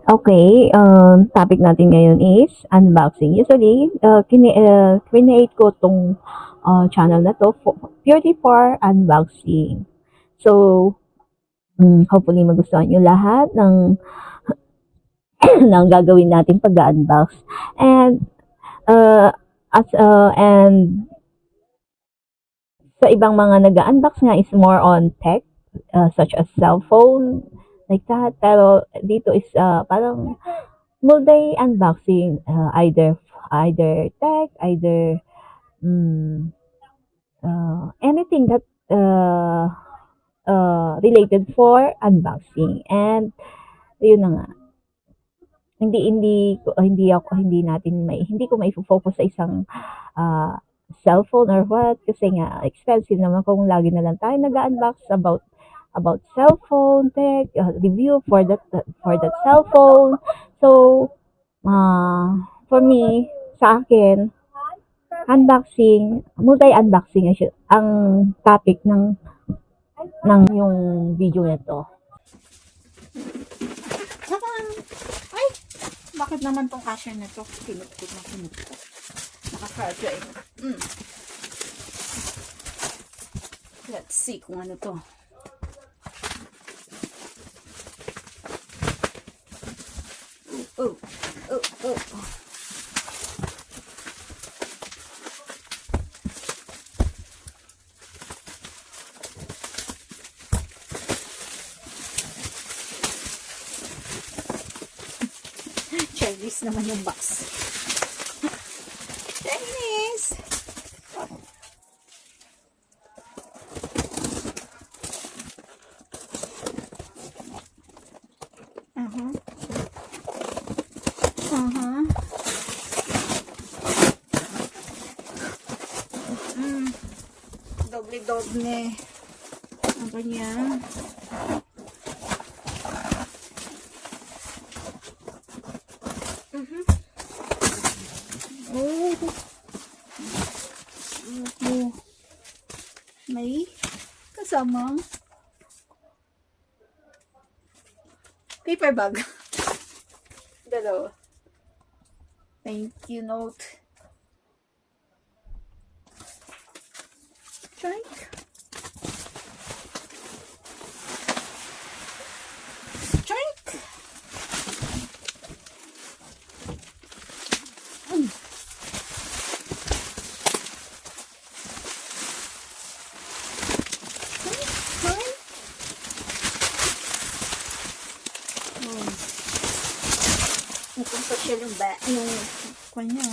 Okay, topic natin ngayon is unboxing. Usually, create ko tong channel na to purely for unboxing. So, hopefully magustuhan nyo lahat ng ng gagawin natin pag-unbox. And uh, and sa ibang mga nag-unbox nga is more on tech, such as cell phone, like that. Pero dito is parang multi-unboxing, either tech, either mm, anything that related for unboxing. And yun na nga, hindi ko mai-focus sa isang uh, cellphone or what, kasi nga expensive naman kung lagi na lang tayo nag-unbox about cellphone tech, review for that cellphone. So for me, sa akin, multi-unboxing ang topic ng yung video nito. Ay! Bakit naman tong cashier na to? Pinupot na pinupot. Nakaka-adyo eh. Let's see kung ano to. Oh. Chinese naman yung box. Chinese! Doble-doble. Ang kanya. May kasamang paper bag. Dalawa. Thank you note. Trike. Napunta siya yung kanya.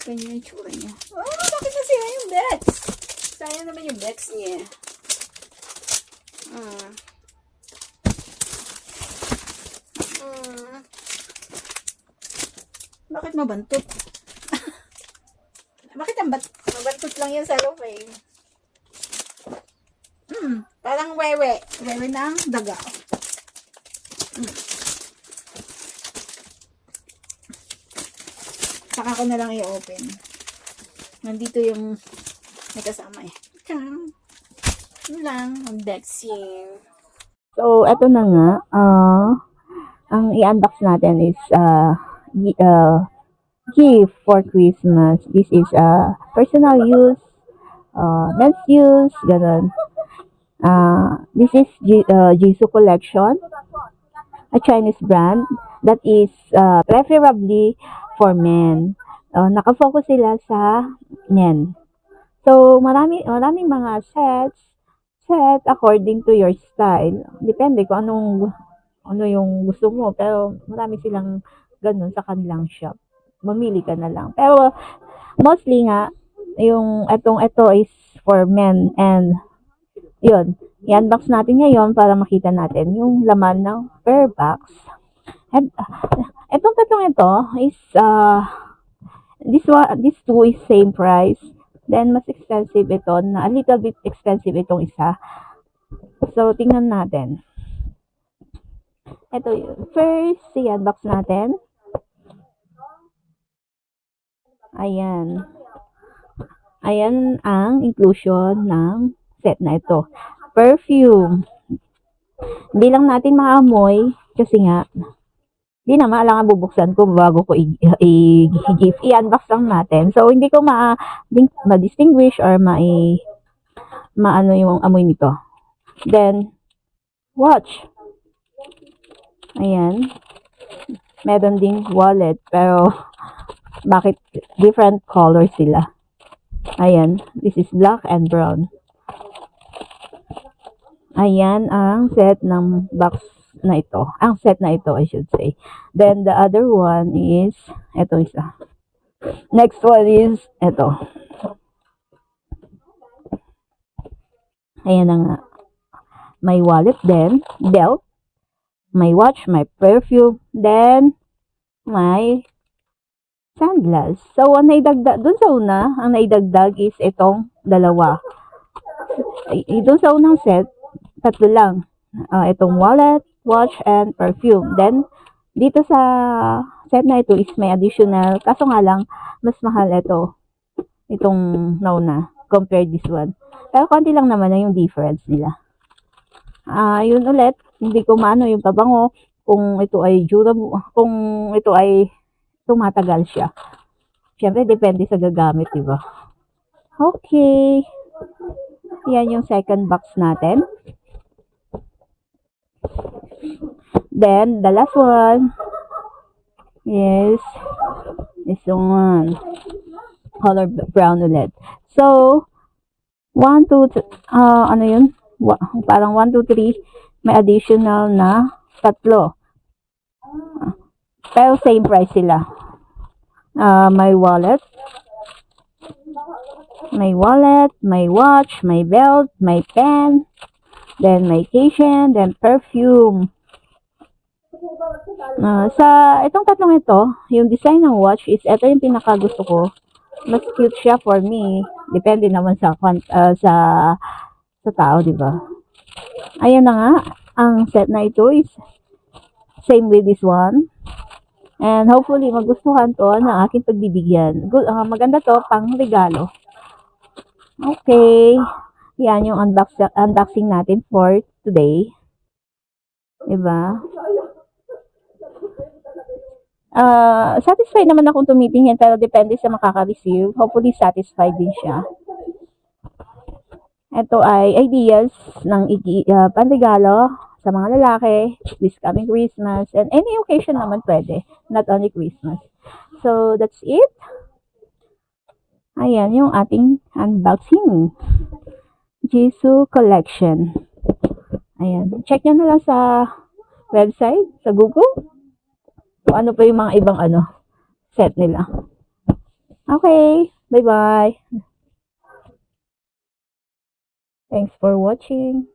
Kanya yung tsura niya. Oh, bakit nasira yung Bex? Sayang naman yung Bex niya. Bakit mabantot? Bakit mabantot lang yung cellophane? Parang wewe. Wewe ng daga. Saka ko na lang i-open. Nandito yung may kasama eh. Yun lang. Unboxing. So, eto na nga. Ang i-unbox natin is gift for Christmas. This is personal use, men's use, ganun. This is Jisoo Collection, a Chinese brand that is preferably for men. Nakafocus sila sa men. So, maraming mga set according to your style. Depende kung ano yung gusto mo. Pero marami silang ganun sa kanilang shop. Mamili ka na lang. Pero mostly nga, yung ito is for men, and yun, i-unbox natin ngayon para makita natin yung laman ng per box. And itong tatlong ito is this two is same price. Then mas expensive ito, na a little bit expensive itong isa. So tingnan natin. Ito yun. First, i-unbox natin. Ayan. Ayan ang inclusion ng set na ito. Perfume. Hindi lang natin maamoy, Kasi nga, di na maalangan bubuksan ko bago ko i-gift. I-unbox lang natin. So, hindi ko ma-distinguish or maano yung amoy nito. Then, watch. Ayan. Meron ding wallet. Pero, bakit different color sila? Ayan. This is black and brown. Ayan ang set ng box na ito. Ang set na ito, I should say. Then, the other one is, ito isa. Next one is, ito. Ayan na nga. May wallet din, belt, may watch, may perfume, then, may sunglass. So, ang naidagdag, dun sa una, ang naidagdag is itong dalawa. Dun sa unang set, tatlo lang. Itong wallet, watch, and perfume. Then, dito sa set na ito is may additional. Kaso nga lang, mas mahal ito. Itong nauna, compared this one. Pero konti lang naman na yung difference nila. Yun ulit, hindi ko maano yung pabango kung ito ay durable, kung ito ay tumatagal siya. Siyempre, depende sa gagamit, diba? Okay. Yan yung second box natin. Then, the last one is this one. Color brown ulit. So, 1, 2, ano yun? Parang 1, 2, 3. May additional na 3. Pero same price sila. May wallet, may watch, may belt, may pen, then may keychain, then perfume. Sa itong tatlong ito, yung design ng watch is ito yung pinaka gusto ko. Mas cute siya for me. Depende naman sa tao, di ba? Ayan na nga, ang set na ito is same with this one. And hopefully, magustuhan to ng aking pagbibigyan. Maganda to, pang regalo. Okay. Yan yung unboxing natin for today. Diba? Satisfied naman akong tumitingin pero depende sa makaka-receive. Hopefully, satisfied din siya. Ito ay ideas ng panregalo sa mga lalaki this coming Christmas and any occasion naman pwede, not only Christmas. So, that's it. Ayan yung ating unboxing. Jisoo Collection. Ayan. Check nyo na lang sa website, sa Google. Kung ano pa yung mga ibang set nila. Okay. Bye-bye. Thanks for watching.